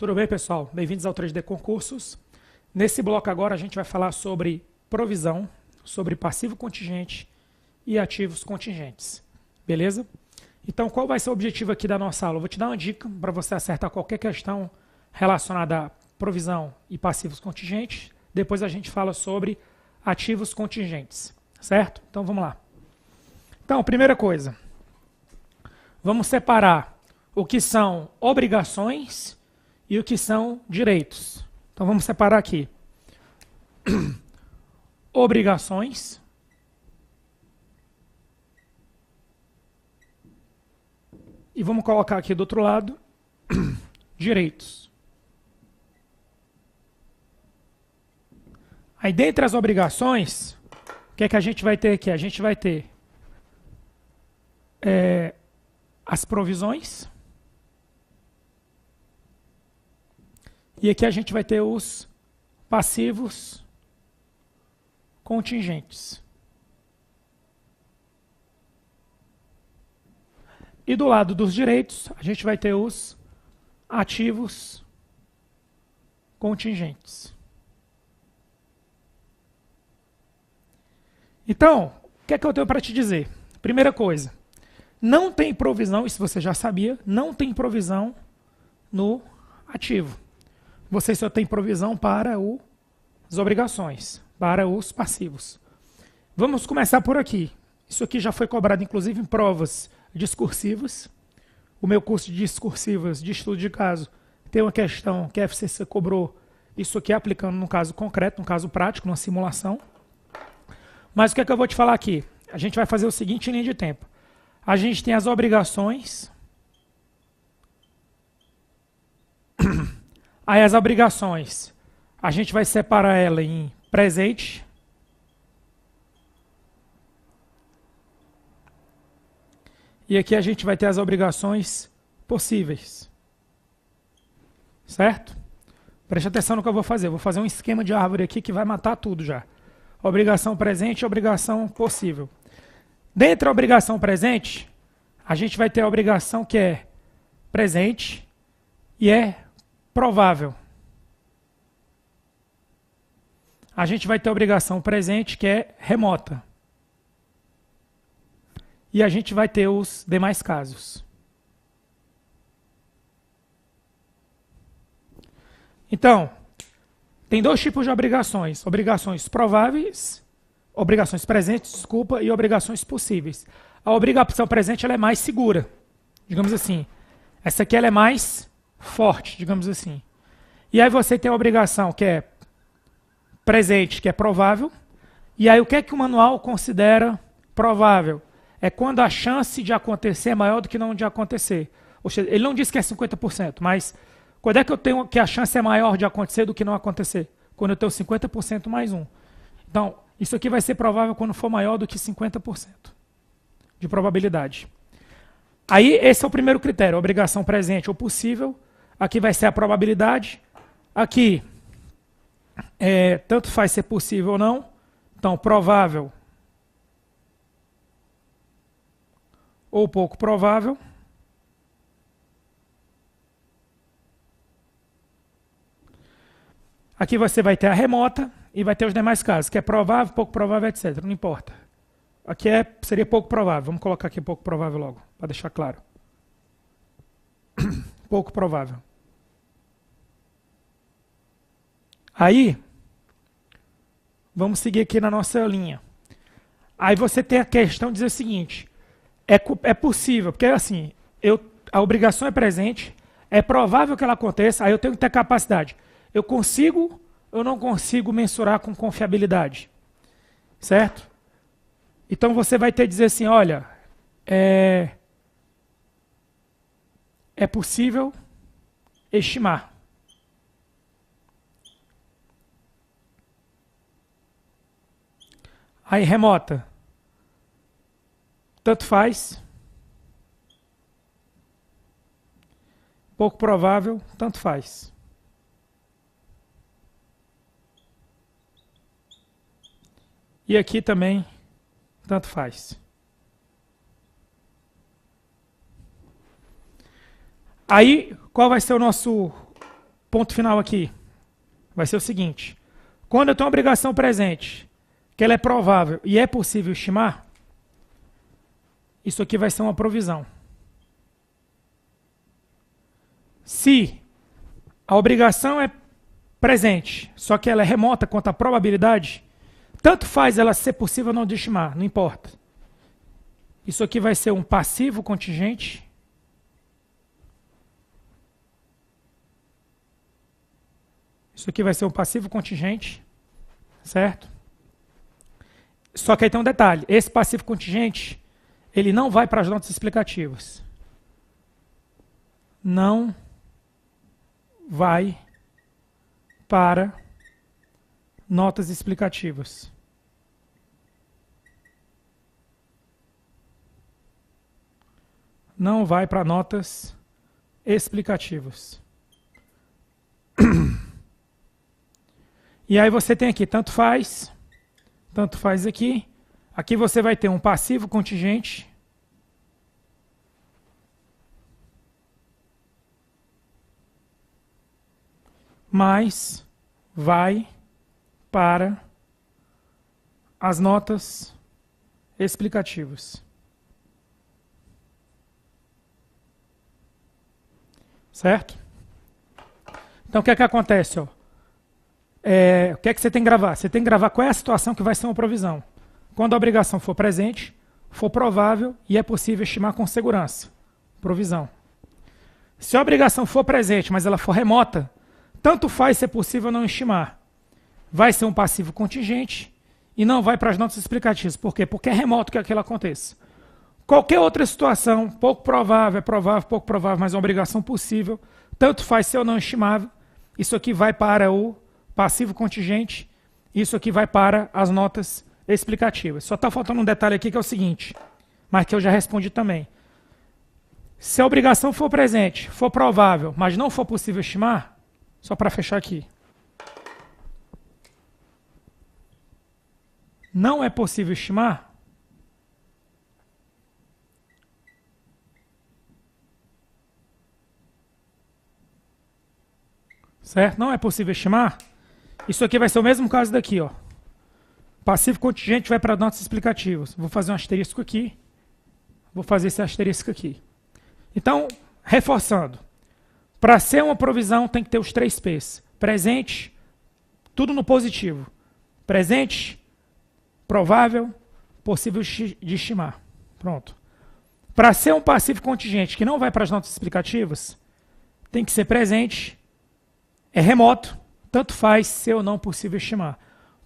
Tudo bem, pessoal? Bem-vindos ao 3D Concursos. Nesse bloco agora a gente vai falar sobre provisão, sobre passivo contingente e ativos contingentes. Beleza? Então, qual vai ser o objetivo aqui da nossa aula? Eu vou te dar uma dica para você acertar qualquer questão relacionada a provisão e passivos contingentes. Depois a gente fala sobre ativos contingentes, certo? Então, vamos lá. Então, primeira coisa, vamos separar o que são obrigações e o que são direitos. Então, vamos separar aqui. Obrigações e vamos colocar aqui do outro lado direitos. Aí, dentre as obrigações, o que é que a gente vai ter aqui? A gente vai ter as provisões e aqui a gente vai ter os passivos contingentes. E do lado dos direitos, a gente vai ter os ativos contingentes. Então, o que é que eu tenho para te dizer? Primeira coisa, não tem provisão, isso você já sabia, não tem provisão no ativo. Você só tem provisão para as obrigações, para os passivos. Vamos começar por aqui. Isso aqui já foi cobrado, inclusive, em provas discursivas. O meu curso de discursivas, de estudo de caso, tem uma questão que a FCC cobrou, isso aqui aplicando num caso concreto, num caso prático, numa simulação. Mas o que é que eu vou te falar aqui? A gente vai fazer o seguinte em linha de tempo. A gente tem as obrigações. Aí as obrigações, a gente vai separar ela em presente e aqui a gente vai ter as obrigações possíveis. Certo? Preste atenção no que eu vou fazer. Eu vou fazer um esquema de árvore aqui que vai matar tudo já. Obrigação presente e obrigação possível. Dentro da obrigação presente, a gente vai ter a obrigação que é presente e é provável. A gente vai ter a obrigação presente que é remota. E a gente vai ter os demais casos. Então, tem dois tipos de obrigações. Obrigações prováveis, obrigações presentes, desculpa, e obrigações possíveis. A obrigação presente ela é mais segura, digamos assim. Essa aqui ela é mais forte, digamos assim. E aí você tem a obrigação que é presente, que é provável. E aí o que é que o manual considera provável? É quando a chance de acontecer é maior do que não de acontecer. Ou seja, ele não diz que é 50%, mas quando é que eu tenho que a chance é maior de acontecer do que não acontecer? Quando eu tenho 50% mais 1. Então, isso aqui vai ser provável quando for maior do que 50% de probabilidade. Aí, esse é o primeiro critério, obrigação presente ou possível. Aqui vai ser a probabilidade. Aqui, tanto faz ser possível ou não. Então, provável ou pouco provável. Aqui você vai ter a remota e vai ter os demais casos, que é provável, pouco provável, etc. Não importa. Aqui seria pouco provável. Vamos colocar aqui pouco provável logo, para deixar claro. Pouco provável. Aí, vamos seguir aqui na nossa linha. Aí você tem a questão de dizer o seguinte, é possível, porque assim, a obrigação é presente, é provável que ela aconteça, aí eu tenho que ter capacidade. Eu consigo ou não consigo mensurar com confiabilidade? Certo? Então você vai ter que dizer assim, olha, é possível estimar. Aí remota. Tanto faz. Pouco provável, tanto faz. E aqui também, tanto faz. Aí, qual vai ser o nosso ponto final aqui vai ser o seguinte. Quando eu tenho uma obrigação presente, que ela é provável e é possível estimar, isso aqui vai ser uma provisão. Se a obrigação é presente, só que ela é remota quanto à probabilidade, tanto faz ela ser possível ou não de estimar, não importa. Isso aqui vai ser um passivo contingente. Isso aqui vai ser um passivo contingente, certo? Só que aí tem um detalhe. Esse passivo contingente, ele não vai para as notas explicativas. Não vai para notas explicativas. Não vai para notas explicativas. E aí você tem aqui, tanto faz aqui. Aqui você vai ter um passivo contingente. Mas vai para as notas explicativas. Certo? Então o que é que acontece? Ó? O que é que você tem que gravar? Você tem que gravar qual é a situação que vai ser uma provisão. Quando a obrigação for presente, for provável e é possível estimar com segurança. Provisão. Se a obrigação for presente, mas ela for remota, tanto faz se é possível ou não estimar. Vai ser um passivo contingente e não vai para as notas explicativas. Por quê? Porque é remoto que aquilo aconteça. Qualquer outra situação, pouco provável, é provável, pouco provável, mas uma obrigação possível, tanto faz ser ou não estimável, isso aqui vai para o passivo contingente, isso aqui vai para as notas explicativas. Só está faltando um detalhe aqui que é o seguinte, mas que eu já respondi também. Se a obrigação for presente, for provável, mas não for possível estimar, só para fechar aqui. Não é possível estimar, certo? Não é possível estimar. Isso aqui vai ser o mesmo caso daqui, ó. Passivo contingente vai para notas explicativas. Vou fazer um asterisco aqui. Vou fazer esse asterisco aqui. Então, reforçando. Para ser uma provisão tem que ter os 3 P's. Presente, tudo no positivo. Presente, provável, possível de estimar. Pronto. Para ser um passivo contingente que não vai para as notas explicativas, tem que ser presente, é remoto, tanto faz ser ou não possível estimar.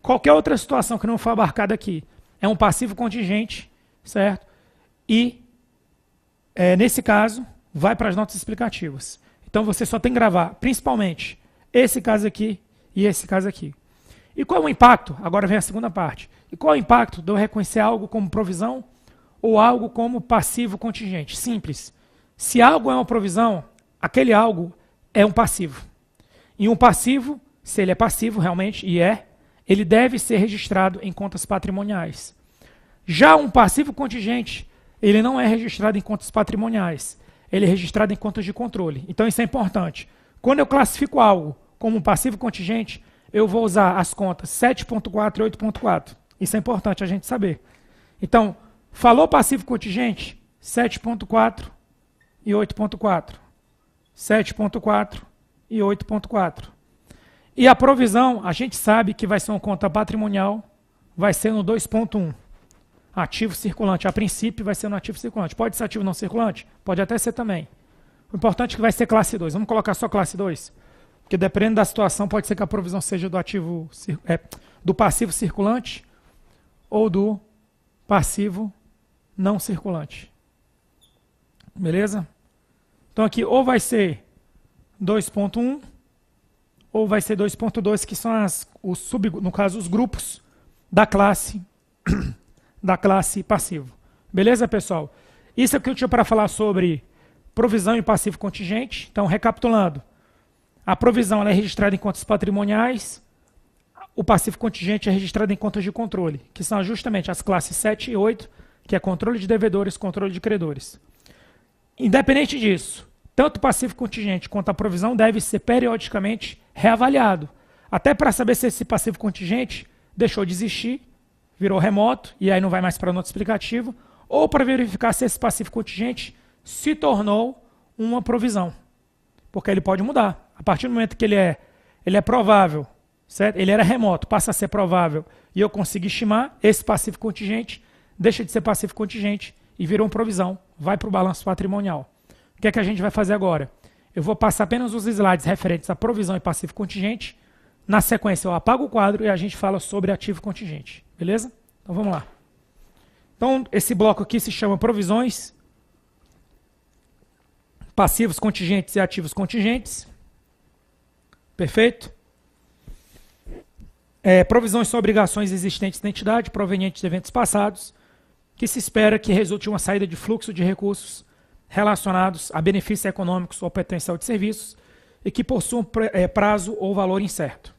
Qualquer outra situação que não for abarcada aqui é um passivo contingente, certo? E, nesse caso, vai para as notas explicativas. Então você só tem que gravar, principalmente, esse caso aqui e esse caso aqui. E qual é o impacto? Agora vem a segunda parte. E qual é o impacto de eu reconhecer algo como provisão ou algo como passivo contingente? Simples. Se algo é uma provisão, aquele algo é um passivo. E um passivo, se ele é passivo realmente, e ele deve ser registrado em contas patrimoniais. Já um passivo contingente, ele não é registrado em contas patrimoniais. Ele é registrado em contas de controle. Então isso é importante. Quando eu classifico algo como um passivo contingente, eu vou usar as contas 7.4 e 8.4. Isso é importante a gente saber. Então, falou passivo contingente, 7.4 e 8.4. 7.4 e 8.4. E a provisão, a gente sabe que vai ser uma conta patrimonial, vai ser no 2.1. Ativo circulante. A princípio vai ser no ativo circulante. Pode ser ativo não circulante? Pode até ser também. O importante é que vai ser classe 2. Vamos colocar só classe 2? Porque dependendo da situação, pode ser que a provisão seja do ativo do passivo circulante ou do passivo não circulante. Beleza? Então aqui ou vai ser 2.1 ou vai ser 2.2, que são no caso, os grupos da classe passivo. Beleza, pessoal? Isso é o que eu tinha para falar sobre provisão e passivo contingente. Então, recapitulando. A provisão ela é registrada em contas patrimoniais, o passivo contingente é registrado em contas de controle, que são justamente as classes 7 e 8, que é controle de devedores, controle de credores. Independente disso, tanto o passivo contingente quanto a provisão deve ser periodicamente reavaliado, até para saber se esse passivo contingente deixou de existir, virou remoto, e aí não vai mais para nota explicativa, ou para verificar se esse passivo contingente se tornou uma provisão. Porque ele pode mudar. A partir do momento que ele é provável, certo? Ele era remoto, passa a ser provável, e eu consigo estimar, esse passivo contingente deixa de ser passivo contingente e virou uma provisão, vai para o balanço patrimonial. O que é que a gente vai fazer agora? Eu vou passar apenas os slides referentes à provisão e passivo contingente. Na sequência, eu apago o quadro e a gente fala sobre ativo contingente. Beleza? Então vamos lá. Então, esse bloco aqui se chama provisões, passivos contingentes e ativos contingentes. Perfeito? Provisões são obrigações existentes na entidade, provenientes de eventos passados, que se espera que resulte em uma saída de fluxo de recursos relacionados a benefícios econômicos ou potencial de serviços e que possuam prazo ou valor incerto.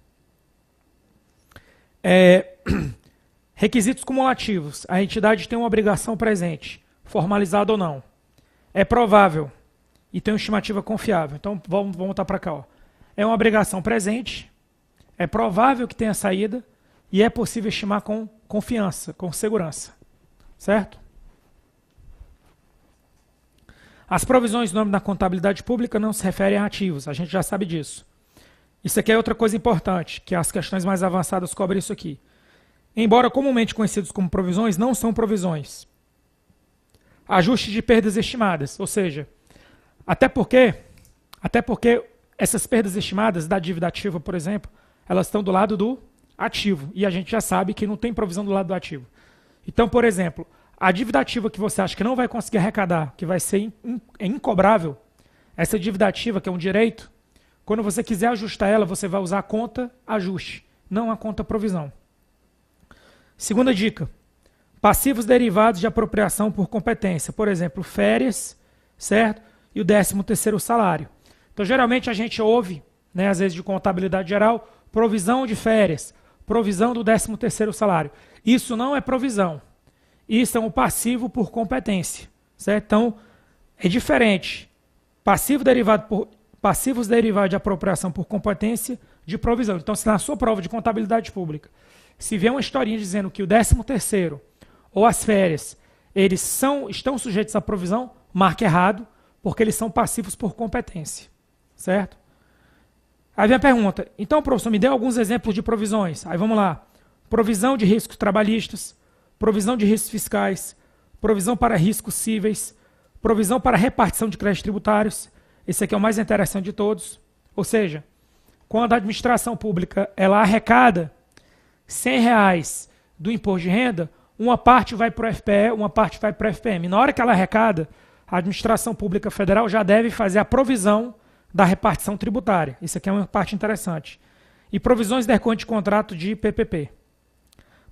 Requisitos cumulativos. A entidade tem uma obrigação presente, formalizada ou não. É provável e tem uma estimativa confiável. Então, vamos voltar para cá. Ó. É uma obrigação presente, é provável que tenha saída e é possível estimar com confiança, com segurança. Certo? As provisões no âmbito da contabilidade pública não se referem a ativos, a gente já sabe disso. Isso aqui é outra coisa importante, que as questões mais avançadas cobrem isso aqui. Embora comumente conhecidos como provisões, não são provisões. Ajuste de perdas estimadas, ou seja, até porque essas perdas estimadas da dívida ativa, por exemplo, elas estão do lado do ativo, e a gente já sabe que não tem provisão do lado do ativo. Então, por exemplo, a dívida ativa que você acha que não vai conseguir arrecadar, que vai ser incobrável, essa dívida ativa, que é um direito, quando você quiser ajustar ela, você vai usar a conta ajuste, não a conta provisão. Segunda dica, passivos derivados de apropriação por competência, por exemplo, férias, certo? E o 13º salário. Então, geralmente a gente ouve, né, às vezes de contabilidade geral, provisão de férias, provisão do 13º salário. Isso não é provisão. Isso é um passivo por competência. Certo? Então, é diferente. Passivos derivados de apropriação por competência de provisão. Então, se na sua prova de contabilidade pública, se vier uma historinha dizendo que o 13º ou as férias, eles estão sujeitos à provisão, marque errado, porque eles são passivos por competência. Certo? Aí vem a pergunta, então, professor, me dê alguns exemplos de provisões. Aí vamos lá. Provisão de riscos trabalhistas, provisão de riscos fiscais, provisão para riscos cíveis, provisão para repartição de créditos tributários. Esse aqui é o mais interessante de todos. Ou seja, quando a administração pública ela arrecada R$100 do imposto de renda, uma parte vai para o FPE, uma parte vai para o FPM. Na hora que ela arrecada, a administração pública federal já deve fazer a provisão da repartição tributária. Isso aqui é uma parte interessante. E provisões decorrentes de contrato de PPP.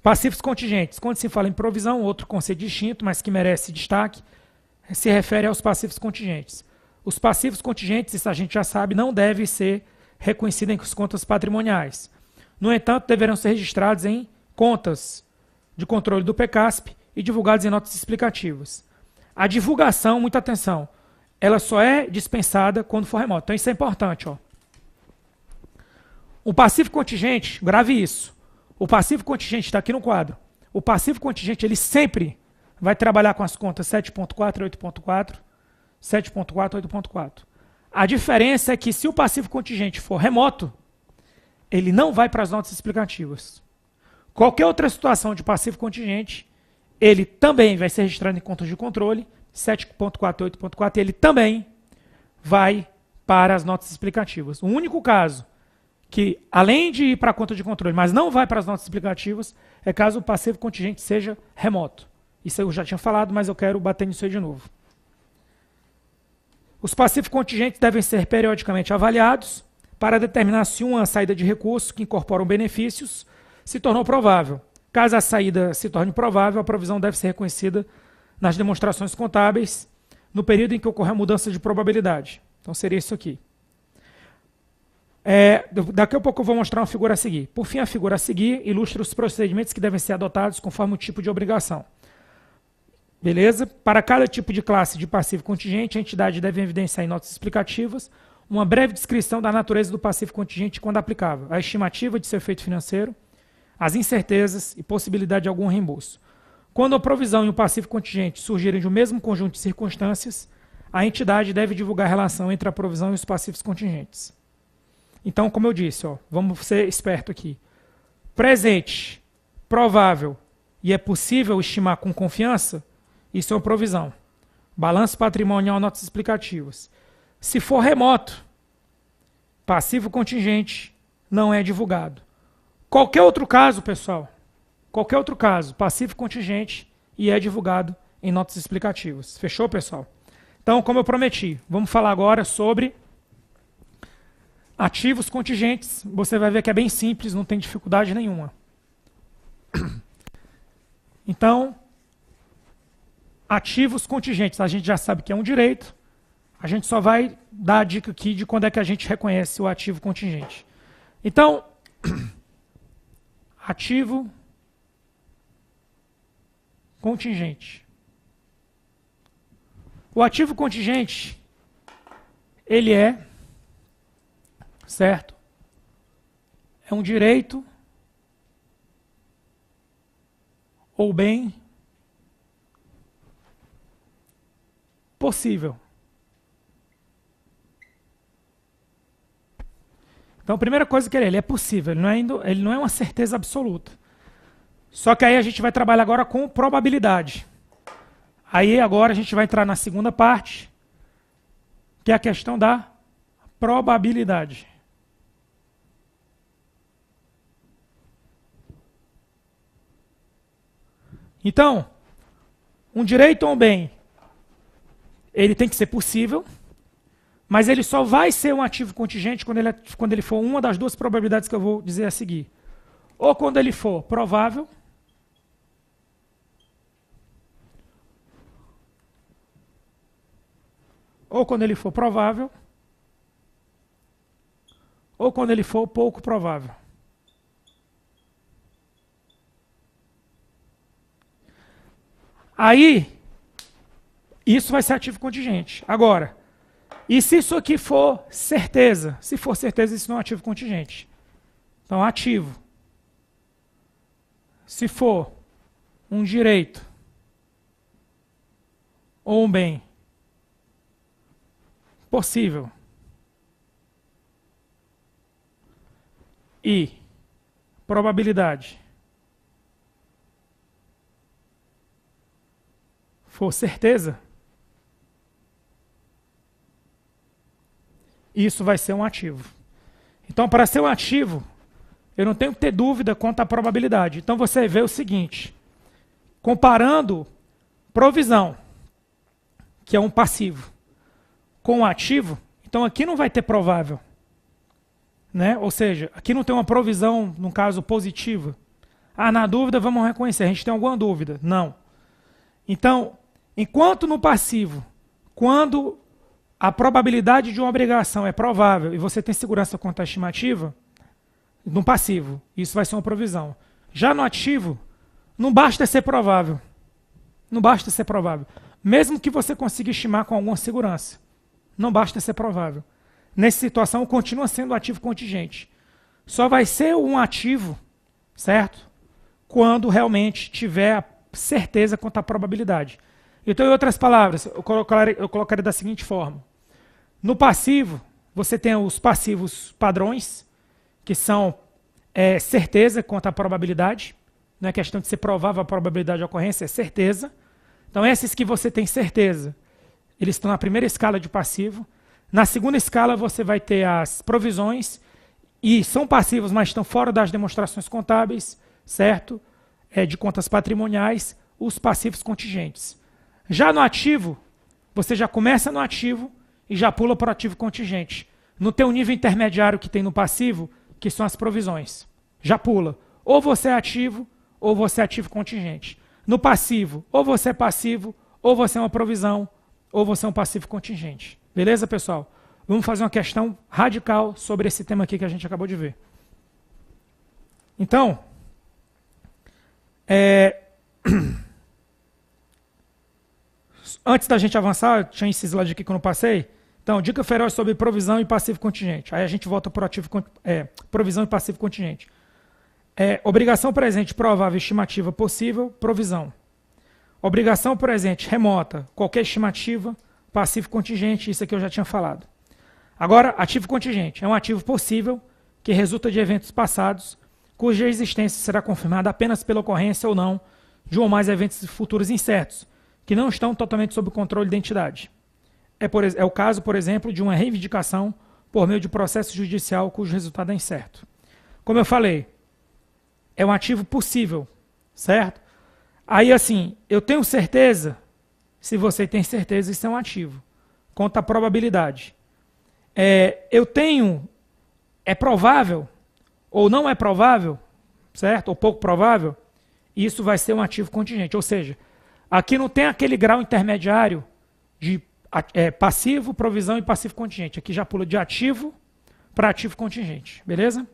Passivos contingentes. Quando se fala em provisão, outro conceito distinto, mas que merece destaque, se refere aos passivos contingentes. Os passivos contingentes, isso a gente já sabe, não devem ser reconhecidos em contas patrimoniais. No entanto, deverão ser registrados em contas de controle do PECASP e divulgados em notas explicativas. A divulgação, muita atenção, ela só é dispensada quando for remoto. Então isso é importante. Ó. O passivo contingente, grave isso. O passivo contingente está aqui no quadro. O passivo contingente ele sempre vai trabalhar com as contas 7.4 e 8.4, 7.4 e 8.4. A diferença é que se o passivo contingente for remoto, ele não vai para as notas explicativas. Qualquer outra situação de passivo contingente, ele também vai ser registrado em contas de controle, 7.4 e 8.4, e ele também vai para as notas explicativas. O único caso que, além de ir para a conta de controle, mas não vai para as notas explicativas, é caso o passivo contingente seja remoto. Isso eu já tinha falado, mas eu quero bater nisso aí de novo. Os passivos contingentes devem ser periodicamente avaliados para determinar se uma saída de recursos que incorporam benefícios se tornou provável. Caso a saída se torne provável, a provisão deve ser reconhecida nas demonstrações contábeis no período em que ocorrer a mudança de probabilidade. Então seria isso aqui. Daqui a pouco eu vou mostrar uma figura a seguir. Por fim, a figura a seguir ilustra os procedimentos que devem ser adotados conforme o tipo de obrigação. Beleza? Para cada tipo de classe de passivo contingente, a entidade deve evidenciar em notas explicativas uma breve descrição da natureza do passivo contingente quando aplicável, a estimativa de seu efeito financeiro, as incertezas e possibilidade de algum reembolso. Quando a provisão e o passivo contingente surgirem de um mesmo conjunto de circunstâncias, a entidade deve divulgar a relação entre a provisão e os passivos contingentes. Então, como eu disse, vamos ser esperto aqui. Presente, provável e é possível estimar com confiança, isso é uma provisão. Balanço patrimonial, notas explicativas. Se for remoto, passivo contingente, não é divulgado. Qualquer outro caso, pessoal, qualquer outro caso, passivo contingente e é divulgado em notas explicativas. Fechou, pessoal? Então, como eu prometi, vamos falar agora sobre ativos contingentes. Você vai ver que é bem simples, não tem dificuldade nenhuma. Então, ativos contingentes, a gente já sabe que é um direito, a gente só vai dar a dica aqui de quando é que a gente reconhece o ativo contingente. Então, ativo contingente. O ativo contingente, ele é, certo? É um direito ou bem possível. Então, a primeira coisa que ele é possível, ele não é uma certeza absoluta. Só que aí a gente vai trabalhar agora com probabilidade. Aí agora a gente vai entrar na segunda parte, que é a questão da probabilidade. Então, um direito ou um bem, ele tem que ser possível, mas ele só vai ser um ativo contingente quando ele for uma das duas probabilidades que eu vou dizer a seguir. Ou quando ele for provável, ou quando ele for provável, ou quando ele for pouco provável. Aí, isso vai ser ativo contingente. Agora, e se isso aqui for certeza? Se for certeza, isso não é ativo contingente. Então, ativo. Se for um direito ou um bem possível e probabilidade for certeza, isso vai ser um ativo. Então, para ser um ativo, eu não tenho que ter dúvida quanto à probabilidade. Então, você vê o seguinte, comparando provisão, que é um passivo, com um ativo, então aqui não vai ter provável. Né? Ou seja, aqui não tem uma provisão, no caso, positiva. Ah, na dúvida, vamos reconhecer. A gente tem alguma dúvida? Não. Então, enquanto no passivo, quando a probabilidade de uma obrigação é provável e você tem segurança quanto à estimativa, no passivo, isso vai ser uma provisão. Já no ativo, não basta ser provável. Não basta ser provável. Mesmo que você consiga estimar com alguma segurança, não basta ser provável. Nessa situação, continua sendo ativo contingente. Só vai ser um ativo, certo? Quando realmente tiver a certeza quanto à probabilidade. Então, em outras palavras, eu colocaria da seguinte forma. No passivo, você tem os passivos padrões, que são certeza quanto à probabilidade. Não é questão de ser provável a probabilidade de ocorrência, é certeza. Então, esses que você tem certeza, eles estão na primeira escala de passivo. Na segunda escala, você vai ter as provisões, e são passivos, mas estão fora das demonstrações contábeis, certo? De contas patrimoniais, os passivos contingentes. Já no ativo, você já começa no ativo e já pula para o ativo contingente. No teu nível intermediário que tem no passivo, que são as provisões. Já pula. Ou você é ativo, ou você é ativo contingente. No passivo, ou você é passivo, ou você é uma provisão, ou você é um passivo contingente. Beleza, pessoal? Vamos fazer uma questão radical sobre esse tema aqui que a gente acabou de ver. Então, Antes da gente avançar, tinha esse slide aqui que eu não passei. Então, dica feroz sobre provisão e passivo contingente. Aí a gente volta para provisão e passivo contingente. Obrigação presente provável, estimativa possível, provisão. Obrigação presente remota, qualquer estimativa, passivo contingente, isso aqui eu já tinha falado. Agora, ativo contingente. É um ativo possível que resulta de eventos passados, cuja existência será confirmada apenas pela ocorrência ou não de um ou mais eventos futuros incertos, que não estão totalmente sob o controle da entidade. É o caso, por exemplo, de uma reivindicação por meio de processo judicial cujo resultado é incerto. Como eu falei, é um ativo possível, certo? Aí, assim, eu tenho certeza, se você tem certeza, isso é um ativo. Conta a probabilidade. É provável, ou não é provável, certo? Ou pouco provável, isso vai ser um ativo contingente. Ou seja, aqui não tem aquele grau intermediário de passivo, provisão e passivo contingente. Aqui já pula de ativo para ativo contingente, beleza?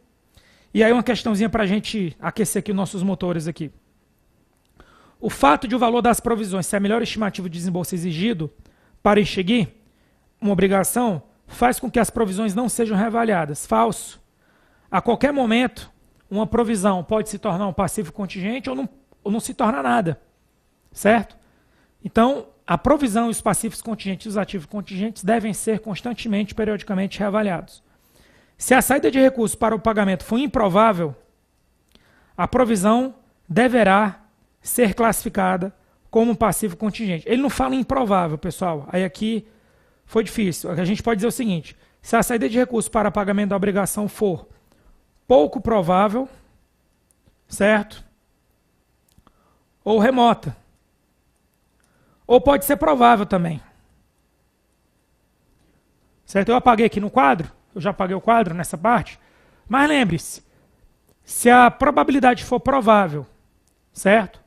E aí uma questãozinha para a gente aquecer aqui os nossos motores aqui. O fato de o valor das provisões ser a melhor estimativa de desembolso exigido para extinguir uma obrigação faz com que as provisões não sejam reavaliadas. Falso. A qualquer momento, uma provisão pode se tornar um passivo contingente ou não se torna nada, certo? Então, a provisão e os passivos contingentes e os ativos contingentes devem ser constantemente, periodicamente reavaliados. Se a saída de recursos para o pagamento for improvável, a provisão deverá ser classificada como um passivo contingente. Ele não fala em improvável, pessoal. Aí aqui foi difícil. A gente pode dizer o seguinte: se a saída de recursos para pagamento da obrigação for pouco provável, certo? Ou remota. Ou pode ser provável também. Certo? Eu apaguei aqui no quadro. Eu já apaguei o quadro nessa parte. Mas lembre-se, se a probabilidade for provável, certo?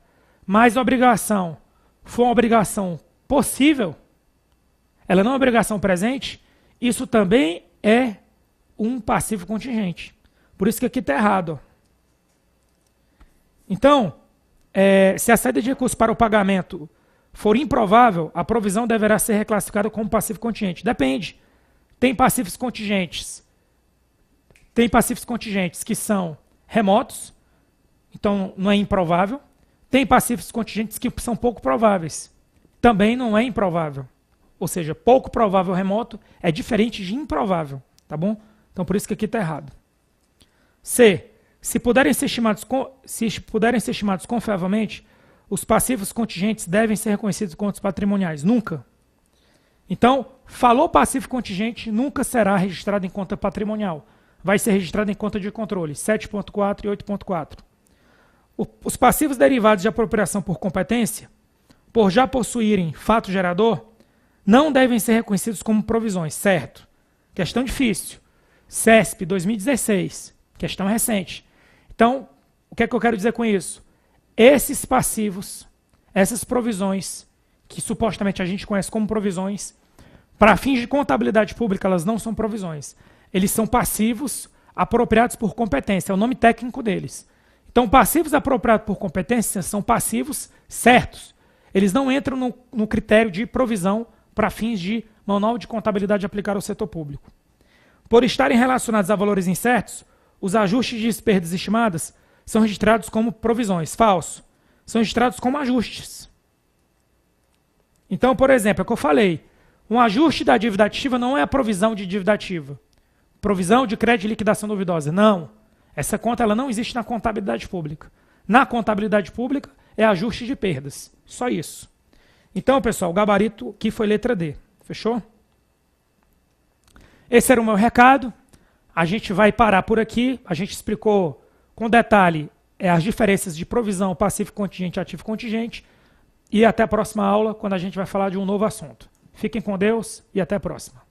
Mas a obrigação for uma obrigação possível, ela não é uma obrigação presente, isso também é um passivo contingente. Por isso que aqui está errado. Então, se a saída de recursos para o pagamento for improvável, a provisão deverá ser reclassificada como passivo contingente. Depende. Tem passivos contingentes que são remotos, então não é improvável. Tem passivos contingentes que são pouco prováveis. Também não é improvável. Ou seja, pouco provável remoto é diferente de improvável. Tá bom? Então por isso que aqui está errado. C. Se puderem ser estimados confiavelmente, os passivos contingentes devem ser reconhecidos contas patrimoniais. Nunca. Então, falou passivo contingente, nunca será registrado em conta patrimonial. Vai ser registrado em conta de controle, 7.4 e 8.4. Os passivos derivados de apropriação por competência, por já possuírem fato gerador, não devem ser reconhecidos como provisões, certo? Questão difícil. CESP 2016, questão recente. Então, o que é que eu quero dizer com isso? Esses passivos, essas provisões, que supostamente a gente conhece como provisões, para fins de contabilidade pública elas não são provisões. Eles são passivos apropriados por competência, é o nome técnico deles. Então, passivos apropriados por competência são passivos certos. Eles não entram no critério de provisão para fins de manual de contabilidade aplicado ao setor público. Por estarem relacionados a valores incertos, os ajustes de despesas estimadas são registrados como provisões. Falso. São registrados como ajustes. Então, por exemplo, é o que eu falei. Um ajuste da dívida ativa não é a provisão de dívida ativa. Provisão de crédito de liquidação duvidosa. Não. Essa conta ela não existe na contabilidade pública. Na contabilidade pública é ajuste de perdas. Só isso. Então, pessoal, o gabarito aqui foi letra D. Fechou? Esse era o meu recado. A gente vai parar por aqui. A gente explicou com detalhe as diferenças de provisão, passivo contingente e ativo contingente. E até a próxima aula, quando a gente vai falar de um novo assunto. Fiquem com Deus e até a próxima.